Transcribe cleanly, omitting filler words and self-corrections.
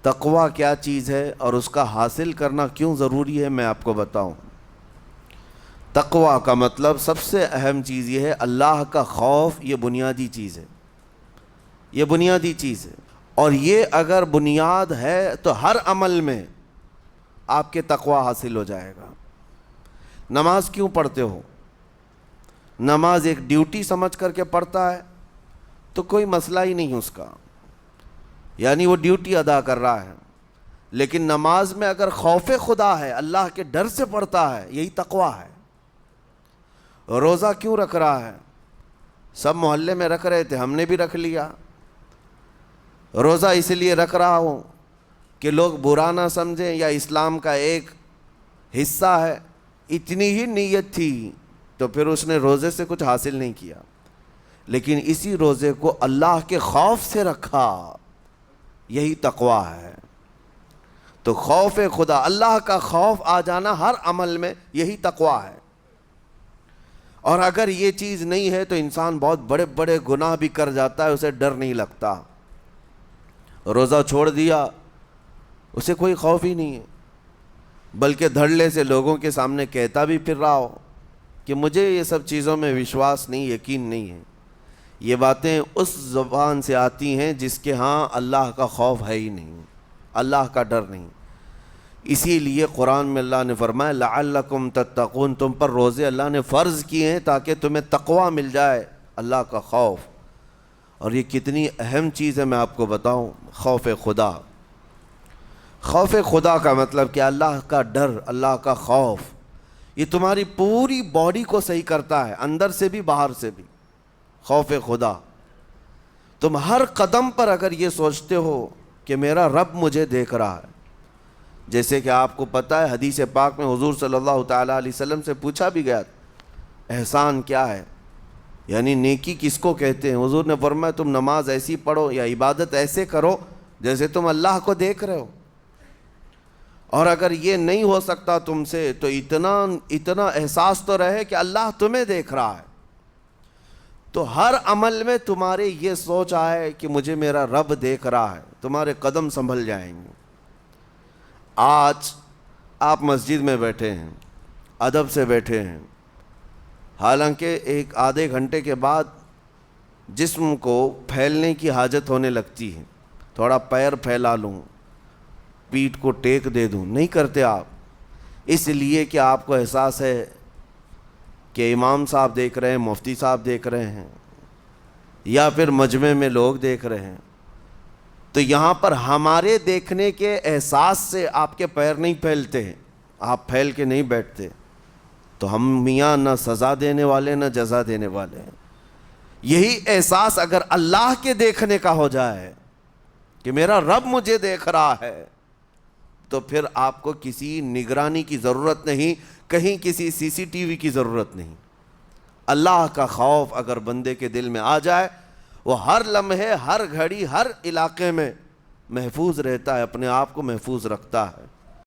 تقویٰ کیا چیز ہے اور اس کا حاصل کرنا کیوں ضروری ہے، میں آپ کو بتاؤں۔ تقویٰ کا مطلب سب سے اہم چیز یہ ہے اللہ کا خوف، یہ بنیادی چیز ہے، یہ بنیادی چیز ہے، اور یہ اگر بنیاد ہے تو ہر عمل میں آپ کے تقویٰ حاصل ہو جائے گا۔ نماز کیوں پڑھتے ہو؟ نماز ایک ڈیوٹی سمجھ کر کے پڑھتا ہے تو کوئی مسئلہ ہی نہیں اس کا، یعنی وہ ڈیوٹی ادا کر رہا ہے، لیکن نماز میں اگر خوف خدا ہے، اللہ کے ڈر سے پڑھتا ہے، یہی تقویٰ ہے۔ روزہ کیوں رکھ رہا ہے؟ سب محلے میں رکھ رہے تھے، ہم نے بھی رکھ لیا۔ روزہ اس لیے رکھ رہا ہوں کہ لوگ برا نہ سمجھیں یا اسلام کا ایک حصہ ہے، اتنی ہی نیت تھی تو پھر اس نے روزے سے کچھ حاصل نہیں کیا، لیکن اسی روزے کو اللہ کے خوف سے رکھا، یہی تقویٰ ہے۔ تو خوف خدا، اللہ کا خوف آ جانا ہر عمل میں، یہی تقویٰ ہے۔ اور اگر یہ چیز نہیں ہے تو انسان بہت بڑے بڑے گناہ بھی کر جاتا ہے، اسے ڈر نہیں لگتا۔ روزہ چھوڑ دیا، اسے کوئی خوف ہی نہیں ہے، بلکہ دھڑلے سے لوگوں کے سامنے کہتا بھی پھر رہا ہو کہ مجھے یہ سب چیزوں میں وشواس نہیں، یقین نہیں ہے۔ یہ باتیں اس زبان سے آتی ہیں جس کے ہاں اللہ کا خوف ہے ہی نہیں، اللہ کا ڈر نہیں۔ اسی لیے قرآن میں اللہ نے فرمایا لعلکم تتقون، تم پر روزے اللہ نے فرض کیے ہیں تاکہ تمہیں تقویٰ مل جائے، اللہ کا خوف۔ اور یہ کتنی اہم چیز ہے میں آپ کو بتاؤں، خوف خدا۔ خوف خدا کا مطلب کہ اللہ کا ڈر، اللہ کا خوف، یہ تمہاری پوری باڈی کو صحیح کرتا ہے، اندر سے بھی باہر سے بھی۔ خوف خدا، تم ہر قدم پر اگر یہ سوچتے ہو کہ میرا رب مجھے دیکھ رہا ہے، جیسے کہ آپ کو پتہ ہے حدیث پاک میں حضور صلی اللہ تعالیٰ علیہ وسلم سے پوچھا بھی گیا احسان کیا ہے، یعنی نیکی کس کو کہتے ہیں؟ حضور نے فرمایا تم نماز ایسی پڑھو یا عبادت ایسے کرو جیسے تم اللہ کو دیکھ رہے ہو۔ اور اگر یہ نہیں ہو سکتا تم سے تو اتنا احساس تو رہے کہ اللہ تمہیں دیکھ رہا ہے، تو ہر عمل میں تمہارے یہ سوچ آئے کہ مجھے میرا رب دیکھ رہا ہے، تمہارے قدم سنبھل جائیں گے۔ آج آپ مسجد میں بیٹھے ہیں، ادب سے بیٹھے ہیں، حالانکہ ایک آدھے گھنٹے کے بعد جسم کو پھیلنے کی حاجت ہونے لگتی ہے، تھوڑا پیر پھیلا لوں، پیٹھ کو ٹیک دے دوں، نہیں کرتے آپ، اس لیے کہ آپ کو احساس ہے کہ امام صاحب دیکھ رہے ہیں، مفتی صاحب دیکھ رہے ہیں، یا پھر مجمع میں لوگ دیکھ رہے ہیں۔ تو یہاں پر ہمارے دیکھنے کے احساس سے آپ کے پیر نہیں پھیلتے ہیں، آپ پھیل کے نہیں بیٹھتے۔ تو ہم میاں نہ سزا دینے والے نہ جزا دینے والے ہیں۔ یہی احساس اگر اللہ کے دیکھنے کا ہو جائے کہ میرا رب مجھے دیکھ رہا ہے، تو پھر آپ کو کسی نگرانی کی ضرورت نہیں، کہیں کسی سی سی ٹی وی کی ضرورت نہیں۔ اللہ کا خوف اگر بندے کے دل میں آ جائے، وہ ہر لمحے، ہر گھڑی، ہر علاقے میں محفوظ رہتا ہے، اپنے آپ کو محفوظ رکھتا ہے۔